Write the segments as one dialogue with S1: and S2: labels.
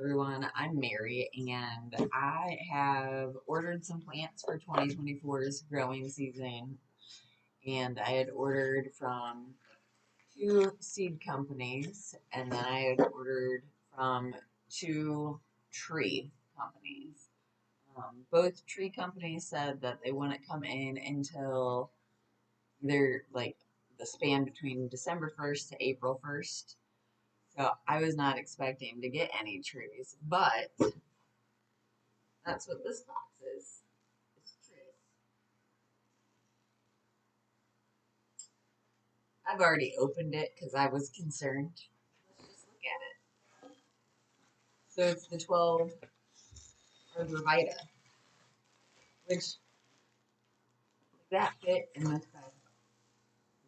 S1: everyone, I'm Mary and I have ordered some plants for 2024's growing season, and I had ordered from two seed companies, and then I had ordered from two tree companies. Both tree companies said that they wouldn't come in until either like the span between December 1st to April 1st. So I was not expecting to get any trees, but that's what this box is. It's trees. I've already opened it because I was concerned. Let's just look at it. So it's the 12 arborvitae, which that fit in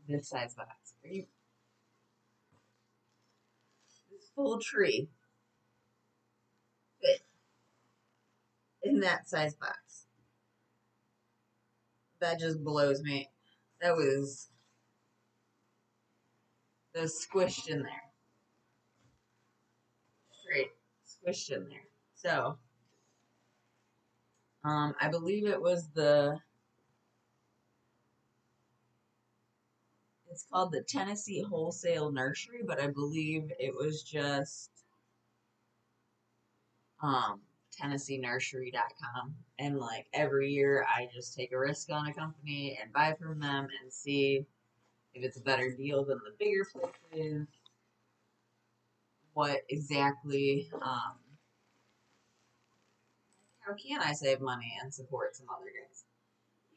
S1: this size box. Are you this full tree fit in that size box? That just blows me. That was squished in there. Straight squished in there. So, I believe it was it's called the Tennessee Wholesale Nursery, but I believe it was just um, TennesseeNursery.com. And like every year, I just take a risk on a company and buy from them and see if it's a better deal than the bigger places. What exactly, how can I save money and support some other guys?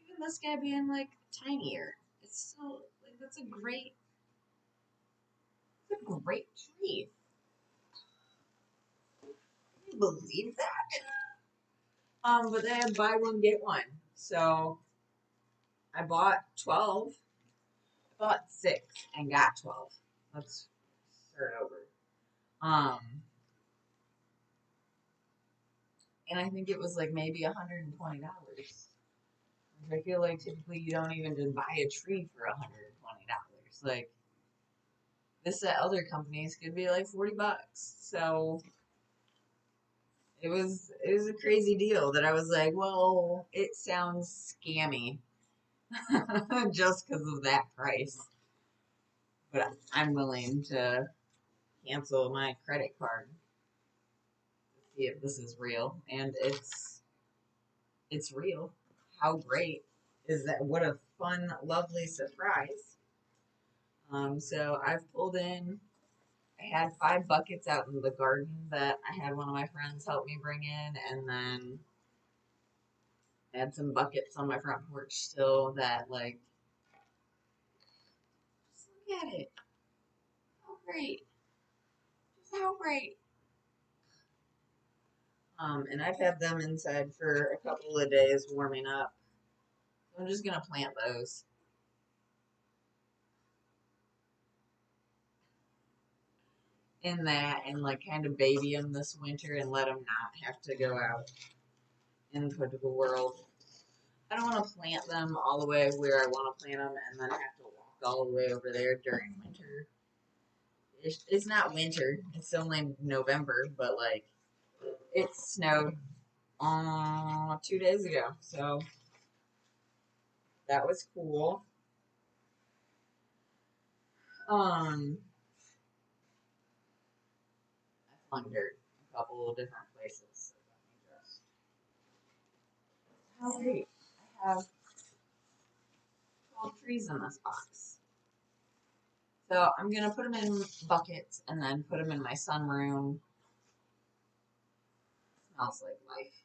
S1: Even this guy being like tinier, it's still like that's a great tree. Can you believe that? But they had buy one get one, so I bought 12. I bought 6 and got 12. Let's start over. Um, and I think it was like maybe $120. I feel like typically you don't even just buy a tree for $120. Like this at other companies could be like $40. So it was a crazy deal that I was like, well, it sounds scammy just because of that price. But I'm willing to cancel my credit card to see if this is real, and it's real. How great is that? What a fun, lovely surprise. So I've pulled in. I had 5 buckets out in the garden that I had one of my friends help me bring in, and then I had some buckets on my front porch still that like just look at it. How great. Just how great. And I've had them inside for a couple of days warming up. So I'm just gonna plant those. In that and like kind of baby them this winter and let them not have to go out into the world. I don't want to plant them all the way where I want to plant them and then have to walk all the way over there during winter. It's not winter. It's only November, but like it snowed 2 days ago, so that was cool. I flung dirt a couple of different places. So let me just. How great! I have 12 trees in this box. So I'm gonna put them in buckets and then put them in my sunroom. Smells like life.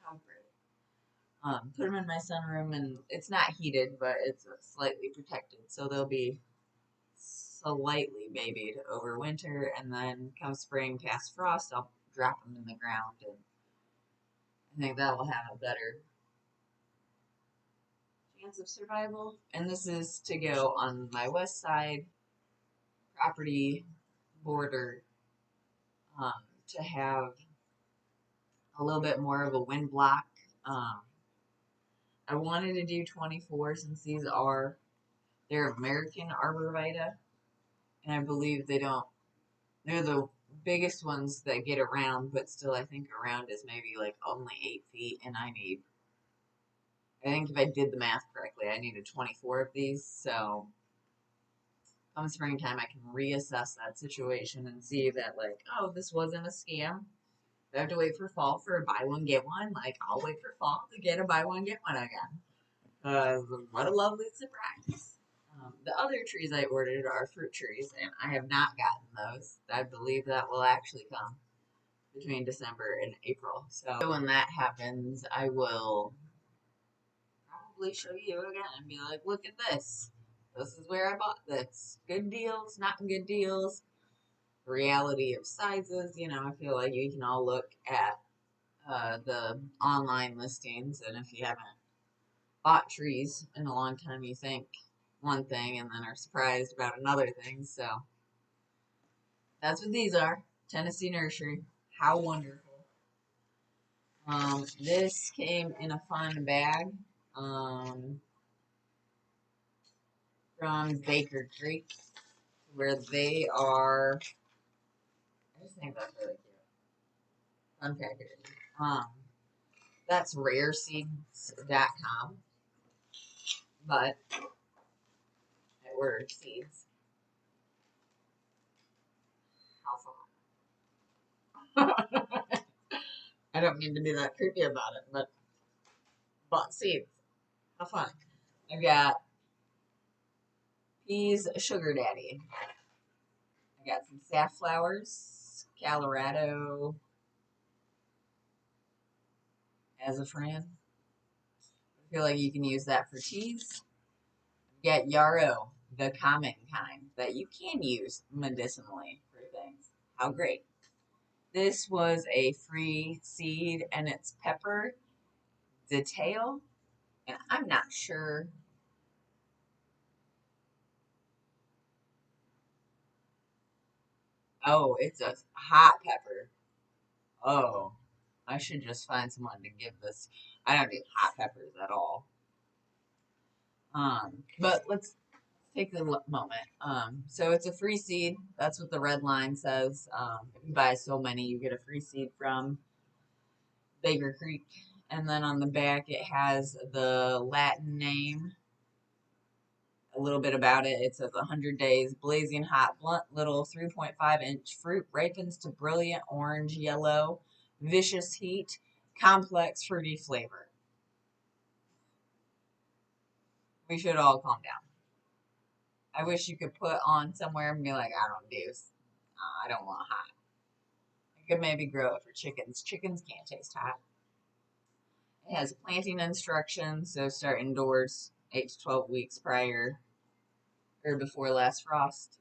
S1: How great. Put them in my sunroom, and it's not heated, but it's slightly protected, so they'll be slightly babied over winter, and then come spring past frost, I'll drop them in the ground, and I think that will have a better chance of survival. And this is to go on my west side property border, um, to have a little bit more of a wind block. Um, I wanted to do 24 since they're American arborvitae, and I believe they're the biggest ones that get around, but still I think around is maybe like only 8 feet, and I think if I did the math correctly, I needed 24 of these, so come springtime I can reassess that situation and see that like, oh, this wasn't a scam. I have to wait for fall for a buy one get one. Like I'll wait for fall to get a buy one get one again. What a lovely surprise. The other trees I ordered are fruit trees, and I have not gotten those. I believe that will actually come between December and April. So when that happens, I will probably show you again and be like, look at this. This is where I bought this. Good deals, not good deals. Reality of sizes. I feel like you can all look at the online listings, and if you haven't bought trees in a long time, you think one thing and then are surprised about another thing. So that's what these are. Tennessee Nursery. How wonderful. This came in a fun bag from Baker Creek, where they are. I just think that's really cute. Fun packaging. That's rareseeds.com, but I ordered seeds. How fun. I don't mean to be that creepy about it, but bought seeds. How fun. I've got peas sugar daddy. I got some safflowers, Colorado azafran. I feel like you can use that for teas. Get yarrow, the common kind that you can use medicinally for things. How great. This was a free seed, and it's pepper detail, and I'm not sure. Oh, it's a hot pepper. Oh, I should just find someone to give this. I don't do hot peppers at all. But let's take a moment. So it's a free seed. That's what the red line says. If you buy so many, you get a free seed from Baker Creek. And then on the back, it has the Latin name, a little bit about it. It says 100 days, blazing hot, blunt little 3.5-inch fruit ripens to brilliant orange yellow, vicious heat, complex fruity flavor. We should all calm down. I wish you could put on somewhere and be like, I don't do, I don't want hot. I could maybe grow it for chickens. Chickens can't taste hot. It has planting instructions, so start indoors 8 to 12 weeks prior or before last frost.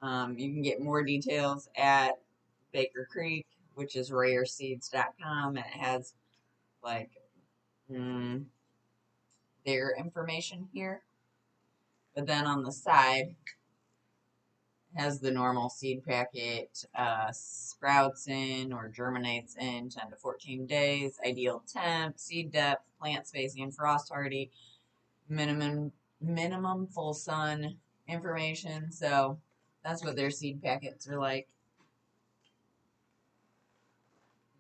S1: You can get more details at Baker Creek, which is rareseeds.com, and it has like their information here. But then on the side, has the normal seed packet, sprouts in or germinates in 10 to 14 days, ideal temp, seed depth, plant spacing, frost hardy, minimum full sun information. So that's what their seed packets are like.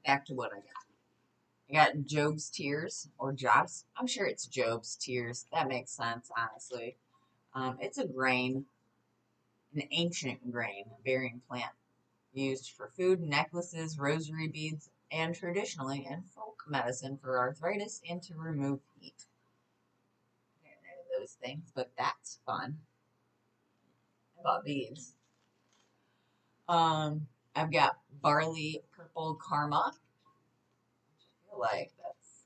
S1: Back to what I got. I got Job's Tears, or Job's. I'm sure it's Job's Tears. That makes sense, honestly. It's a grain, an ancient grain bearing plant used for food, necklaces, rosary beads, and traditionally in folk medicine for arthritis and to remove heat. I don't know those things, but that's fun. I bought these. I've got barley purple karma. I feel like that's.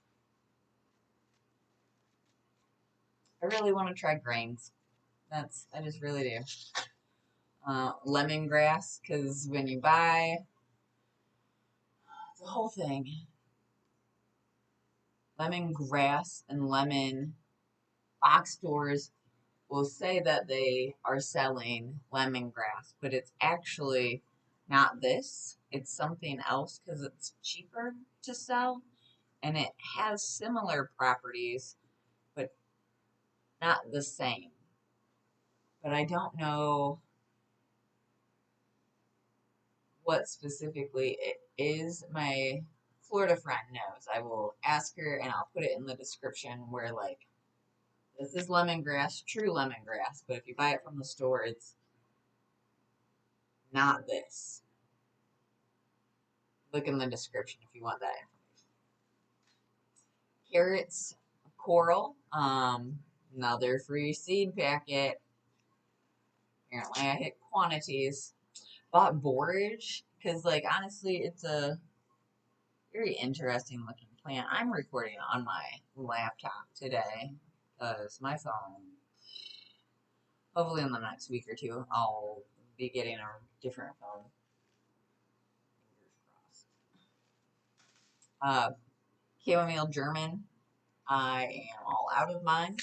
S1: I really want to try grains. I just really do. Lemongrass, because when you buy the whole thing, lemongrass and lemon box stores will say that they are selling lemongrass, but it's actually not this. It's something else because it's cheaper to sell and it has similar properties, but not the same. But I don't know what specifically it is, my Florida friend knows. I will ask her and I'll put it in the description where, like, this is lemongrass, true lemongrass, but if you buy it from the store, it's not this. Look in the description if you want that information. Carrots, coral, another free seed packet. Apparently I hit quantities. Bought borage, because, like, honestly, it's a very interesting looking plant. I'm recording on my laptop today, because my phone, hopefully in the next week or two, I'll be getting a different phone. Fingers crossed. Chamomile German. I am all out of mine.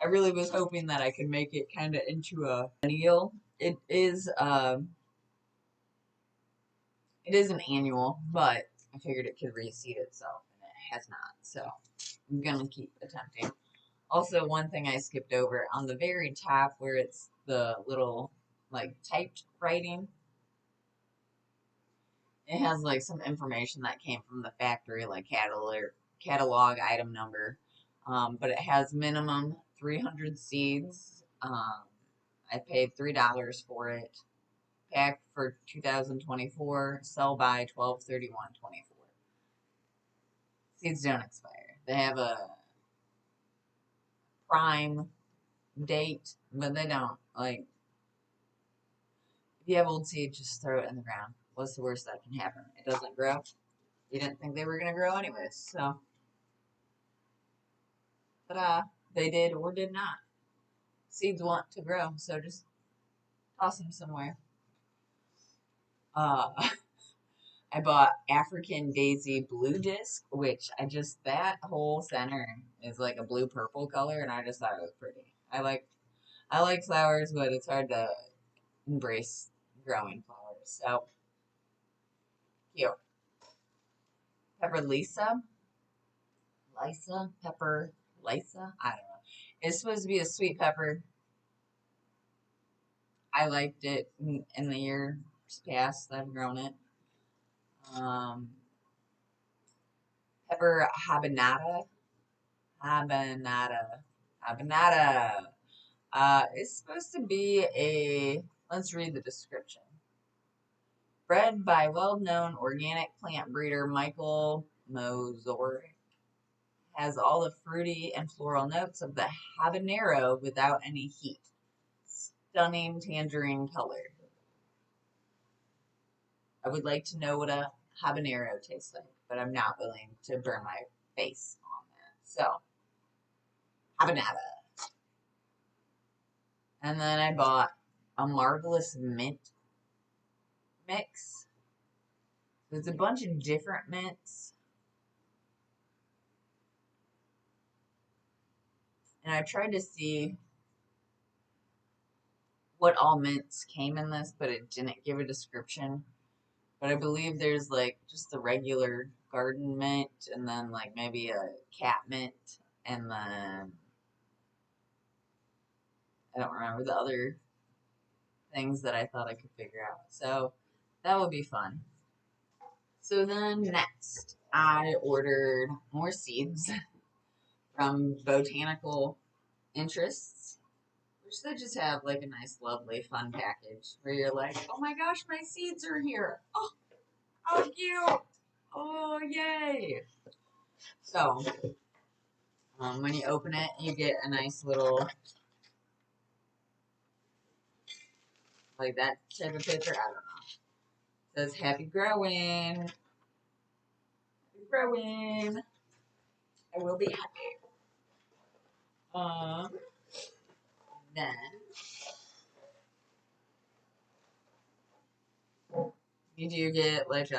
S1: I really was hoping that I could make it kind of into a perennial. It is an annual, but I figured it could reseed itself, and it has not. So I'm gonna keep attempting. Also, one thing I skipped over on the very top where it's the little, like, typed writing, it has, like, some information that came from the factory, like catalog item number. But it has minimum 300 seeds. I paid $3 for it. Pack for 2024. Sell by 12/31/24. Seeds don't expire. They have a prime date, but they don't. Like, if you have old seed, just throw it in the ground. What's the worst that can happen? It doesn't grow. You didn't think they were going to grow anyways. So, ta-da. They did or did not. Seeds want to grow, so just toss them somewhere. Uh, I bought African Daisy Blue Disc, which that whole center is like a blue-purple color, and I just thought it was pretty. I like flowers, but it's hard to embrace growing flowers. So, cute. Pepper Pepper Lisa, I don't know. It's supposed to be a sweet pepper. I liked it in the years past. I've grown it. Um, Pepper habanada. It's supposed to be let's read the description. Bred by well-known organic plant breeder Michael Mozor, has all the fruity and floral notes of the habanero without any heat. Stunning tangerine color. I would like to know what a habanero tastes like, but I'm not willing to burn my face on that. So, habanada. And then I bought a marvelous mint mix. There's a bunch of different mints. And I tried to see what all mints came in this, but it didn't give a description. But I believe there's, like, just the regular garden mint, and then, like, maybe a cat mint, and then I don't remember the other things that I thought I could figure out. So that would be fun. So then next, I ordered more seeds from Botanical Interests, which they just have, like, a nice, lovely, fun package where you're like, oh my gosh, my seeds are here. Oh, how cute. Oh, yay. So, when you open it, you get a nice little, like, that type of picture. I don't know. It says, happy growing. Happy growing. I will be happy. Then you do get, like,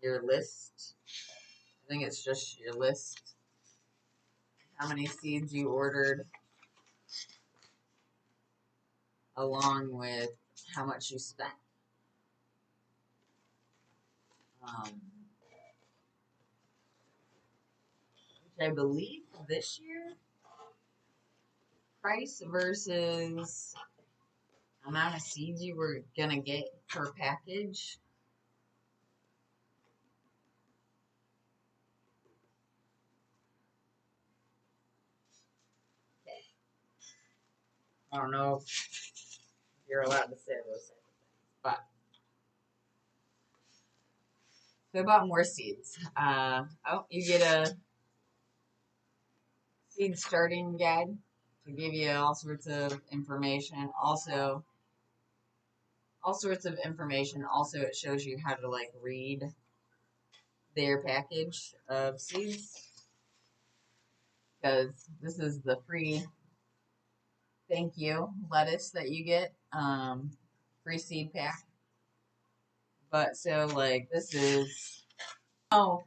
S1: your list. I think it's just your list. How many seeds you ordered, along with how much you spent. Which I believe this year, price versus amount of seeds you were gonna get per package. I don't know if you're allowed to say those type of things, but so I bought more seeds. Oh, you get a seed starting guide to give you all sorts of information. Also, all sorts of information. Also, it shows you how to like read their package of seeds because this is the free thank you lettuce that you get, free seed pack. But so like this is oh,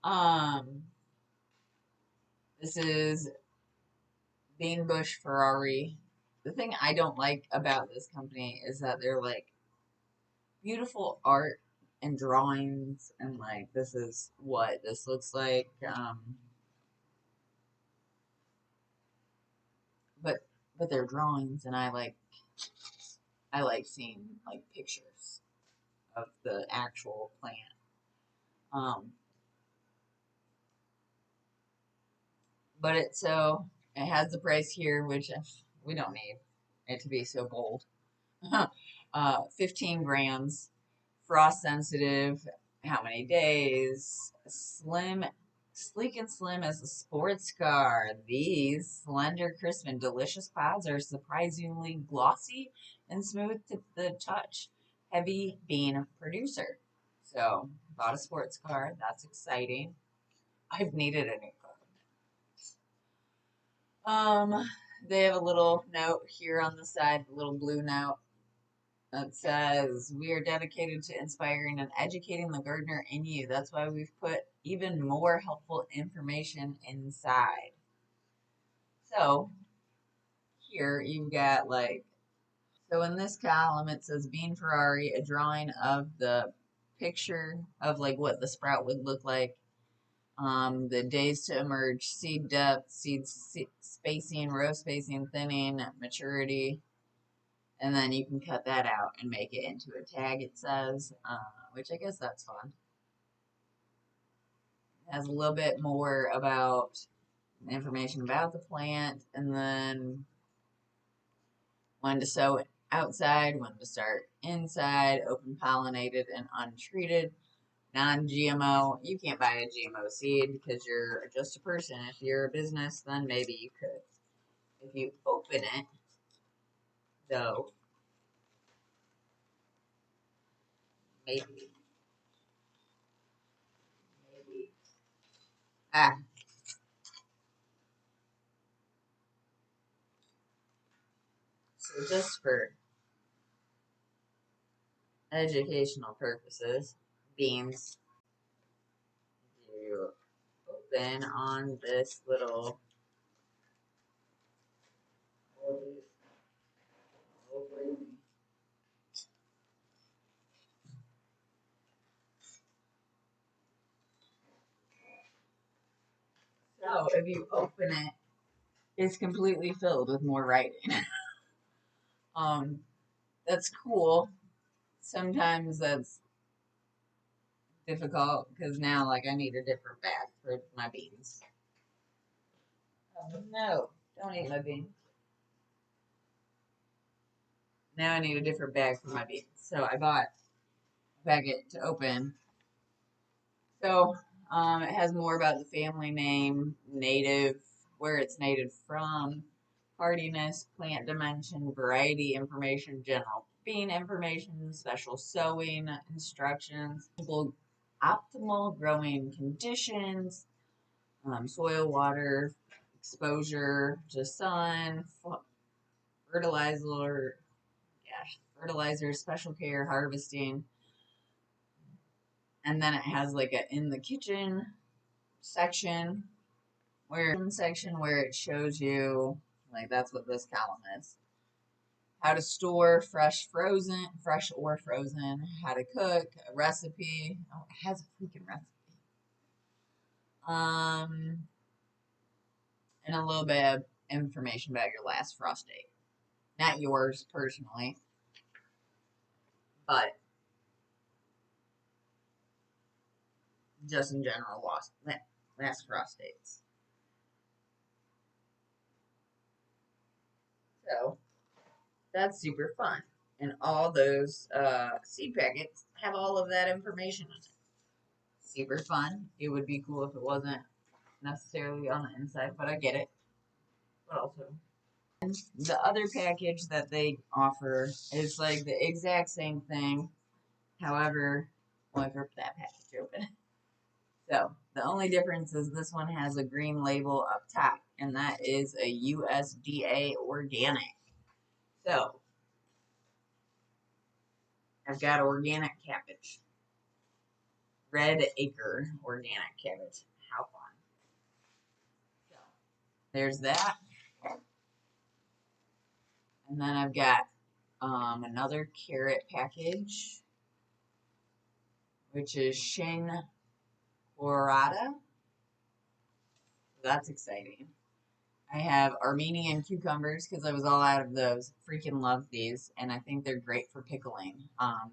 S1: um, this is Bean Bush Ferrari. The thing I don't like about this company is that they're like beautiful art and drawings and like this is what this looks like. But they're drawings and I like seeing like pictures of the actual plant. Um, but it has the price here, which we don't need it to be so bold. 15 grams, frost sensitive, how many days, slim, sleek and slim as a sports car. These slender, crisp, and delicious pods are surprisingly glossy and smooth to the touch. Heavy bean producer. So, bought a sports car. That's exciting. I've needed a new car. They have a little note here on the side, a little blue note that says, "We are dedicated to inspiring and educating the gardener in you." That's why we've put even more helpful information inside. So here you've got like, so in this column it says Bean Ferrari, a drawing of the picture of like what the sprout would look like, the days to emerge, seed depth, spacing, row spacing, thinning, maturity, and then you can cut that out and make it into a tag, it says, which I guess that's fun. It has a little bit more about information about the plant, and then when to sow outside, when to start inside, open pollinated and untreated, non-GMO. You can't buy a GMO seed because you're just a person. If you're a business, then maybe you could. If you open it, though, maybe, maybe. Ah, so just for educational purposes, beans, you open on this little. So if you open it, it's completely filled with more writing. um, that's cool. Sometimes that's difficult because now, like, I need a different bag for my beans. Oh no! Don't eat my beans. Now I need a different bag for my beans. So I bought a packet to open. So it has more about the family name, native, where it's native from, hardiness, plant dimension, variety information, general bean information, special sowing instructions, optimal growing conditions, soil, water, exposure to sun, fertilizer, yeah, fertilizer, special care, harvesting, and then it has like a in the kitchen section where it shows you like that's what this column is. How to store fresh or frozen, how to cook, a recipe. Oh, it has a freaking recipe. Um, and a little bit of information about your last frost date. Not yours personally. but just in general, mass prostates. So that's super fun. And all those seed packets have all of that information in it. Super fun. It would be cool if it wasn't necessarily on the inside, but I get it. But also, the other package that they offer is like the exact same thing. However, well, I ripped that package open. So the only difference is this one has a green label up top, and that is a USDA organic. So I've got organic cabbage, red acre organic cabbage. How fun! So there's that, and then I've got another carrot package, which is Shin Orada. That's exciting. I have Armenian cucumbers because I was all out of those. Freaking love these, and I think they're great for pickling.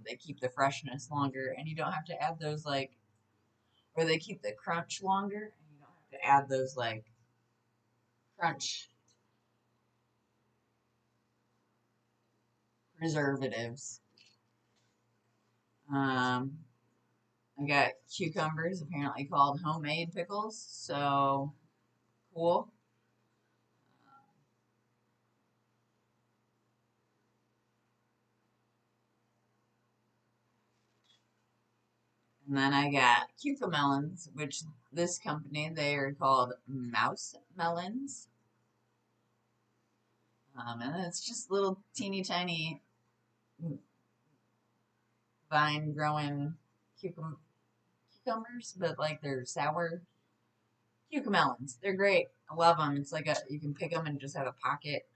S1: They keep the freshness longer, and you don't have to add those or they keep the crunch longer, and you don't have to add those crunch preservatives. Um, I got cucumbers, apparently called homemade pickles, so cool. And then I got cucamelons, which this company, they are called mouse melons. And it's just little teeny tiny vine growing cucumbers, but like they're sour cucamelons. They're great. I love them. It's like you can pick them and just have a pocket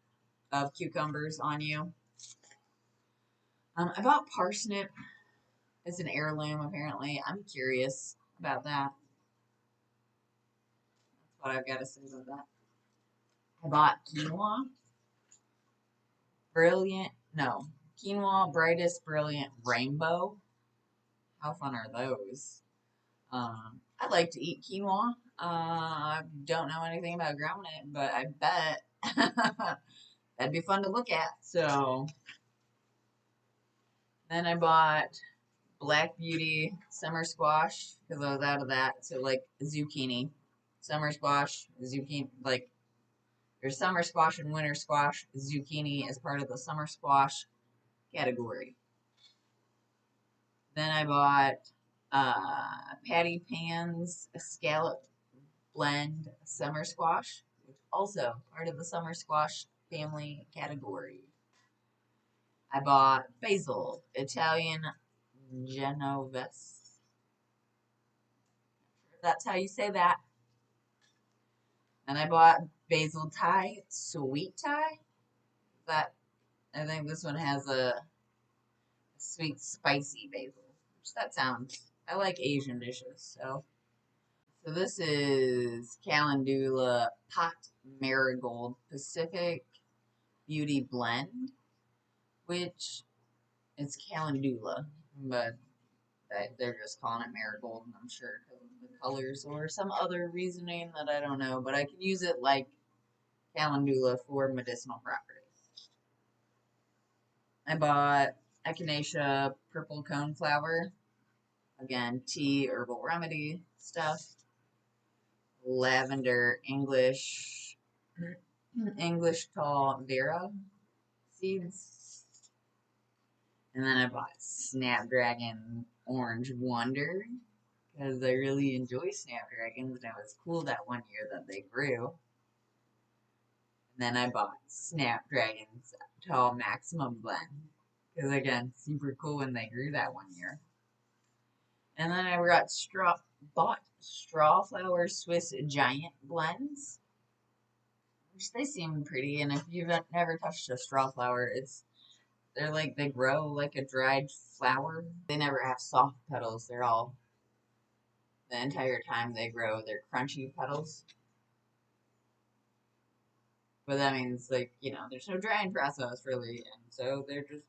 S1: of cucumbers on you. I bought parsnip. It's an heirloom, apparently. I'm curious about that. That's what I've got to say about that. I bought quinoa. Brilliant. No. Quinoa, brightest, brilliant rainbow. How fun are those? I like to eat quinoa. I don't know anything about growing it, but I bet that'd be fun to look at. So then I bought Black Beauty summer squash because I was out of that. So like zucchini, summer squash, zucchini. Like there's summer squash and winter squash. Zucchini is part of the summer squash category. Then I bought Patty Pan's scallop blend summer squash, which also part of the summer squash family category. I bought basil, Italian Genovese. That's how you say that. And I bought basil Thai, sweet Thai. That I think this one has a sweet spicy basil. Which that sounds. I like Asian dishes, so this is Calendula Pot Marigold Pacific Beauty Blend, which it's Calendula, but they're just calling it Marigold, and I'm sure because of the colors or some other reasoning that I don't know, but I can use it like Calendula for medicinal properties. I bought Echinacea Purple Coneflower, again, tea, herbal remedy stuff. Lavender English tall Vera seeds. And then I bought Snapdragon Orange Wonder because I really enjoy Snapdragons, and it was cool that one year that they grew. And then I bought Snapdragon's Tall Maximum Blend because again, super cool when they grew that one year. And then I bought Strawflower Swiss Giant Blends, which they seem pretty. And if you've never touched a strawflower, they grow like a dried flower. They never have soft petals. They're all the entire time they grow. They're crunchy petals. But that means there's no drying process really, and so they're just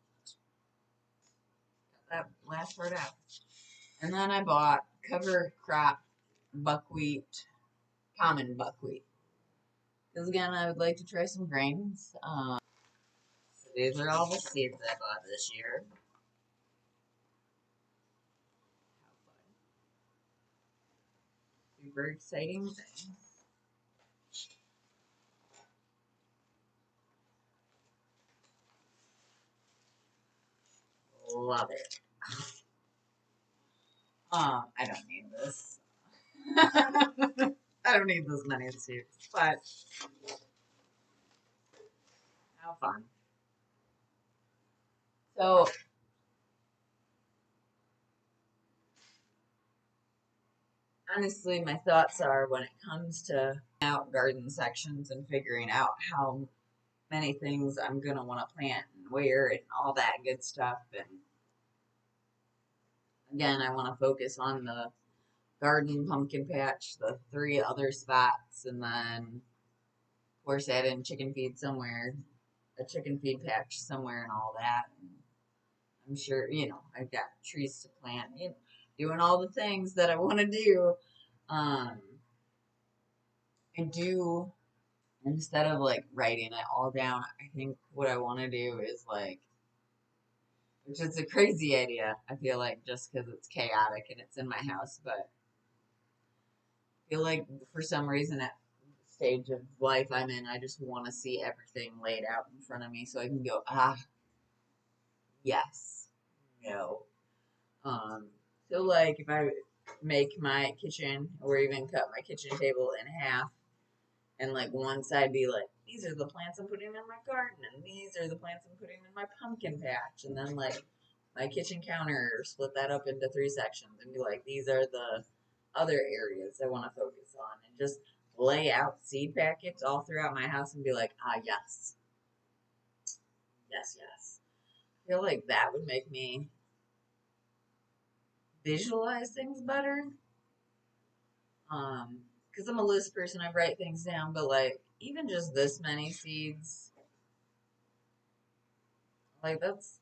S1: that last part out. And then I bought cover crop buckwheat, common buckwheat. Because again, I would like to try some grains. So these are all the seeds I bought this year. Super exciting things. Love it. I don't need this. I don't need this many seeds, but how fun. So, honestly, my thoughts are when it comes to out garden sections and figuring out how many things I'm going to want to plant and where and all that good stuff. And again, I want to focus on the garden pumpkin patch, the 3 other spots, and then, of course, add in chicken feed somewhere, a chicken feed patch somewhere, and all that. And I'm sure, I've got trees to plant, doing all the things that I want to do. Um, I do, instead of like writing it all down, I think what I want to do is like, which is a crazy idea, I feel like, just because it's chaotic and it's in my house, but I feel like for some reason at the stage of life I'm in, I just want to see everything laid out in front of me so I can go, yes, no. Um, so like if I make my kitchen or even cut my kitchen table in half and like one side be like, these are the plants I'm putting in my garden and these are the plants I'm putting in my pumpkin patch, and then like my kitchen counter, split that up into 3 sections and be like, these are the other areas I want to focus on, and just lay out seed packets all throughout my house and be like, yes, yes, yes. I feel like that would make me visualize things better. Because I'm a list person, I write things down, but like even just this many seeds, like that's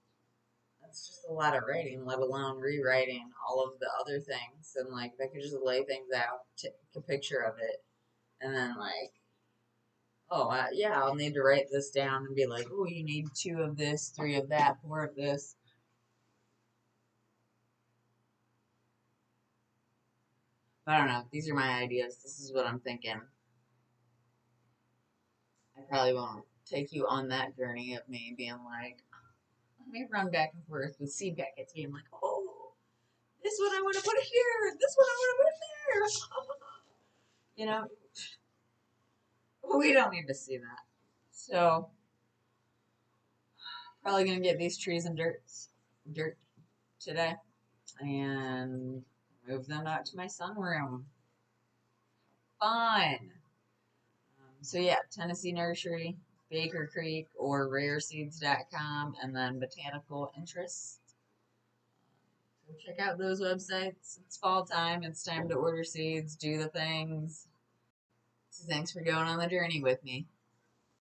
S1: just a lot of writing, let alone rewriting all of the other things. And like if I could just lay things out, take a picture of it, and then like, oh yeah, I'll need to write this down and be like, oh, you need 2 of this, 3 of that, 4 of this. I don't know. These are my ideas. This is what I'm thinking. I probably won't take you on that journey of me being like, let me run back and forth with seed packets, being like, oh, this one I want to put here, this one I want to put there. We don't need to see that. So, probably gonna get these trees and dirt today, and move them out to my sunroom. Fun. So yeah, Tennessee Nursery, Baker Creek, or rareseeds.com, and then Botanical Interest. So check out those websites. It's fall time. It's time to order seeds, do the things. So thanks for going on the journey with me.